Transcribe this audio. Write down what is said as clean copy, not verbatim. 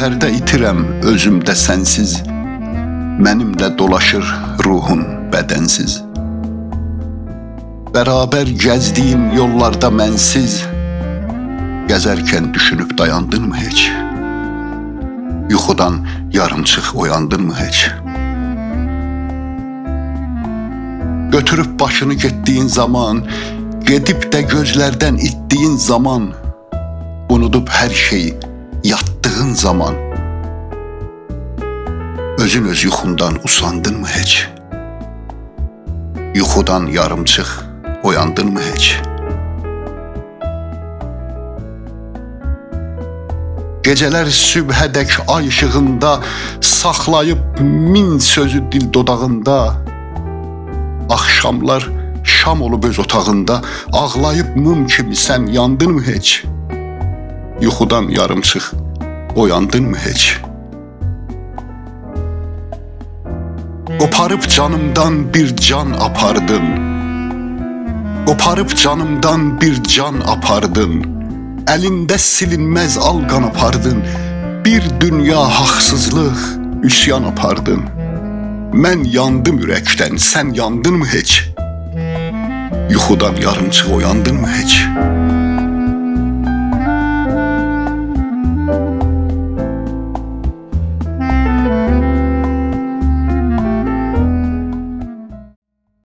şəhərdə itirəm özümdə sənsiz, mənimlə dolaşır ruhun bədənsiz. Bərabər gəzdiyim yollarda mənsiz, gəzərkən düşünüb dayandınmı heç? Yuxudan yarımçıq oyandınmı heç? Götürüb başını getdiyin zaman, gedib də gözlərdən itdiyin zaman, unudub hər şeyi yatdığın zaman, özün öz yuxundan usandınmı heç? Yuxudan yarımçıq oyandınmı heç? Gecələr sübhədək ay işığında, saxlayıb min sözü dil dodağında, axşamlar şam olub öz otağında, ağlayıb mum kimi sən yandınmı heç? Yuxudan yarımçıq oyandınmı heç? Qoparıb canımdan bir can apardın, qoparıb canımdan bir can apardın, əlində silinməz alqan apardın, bir dünya haqsızlıq, üsyan apardın. Mən yandım ürəkdən, sən yandınmı heç? Yuxudan yarımçıq oyandınmı heç?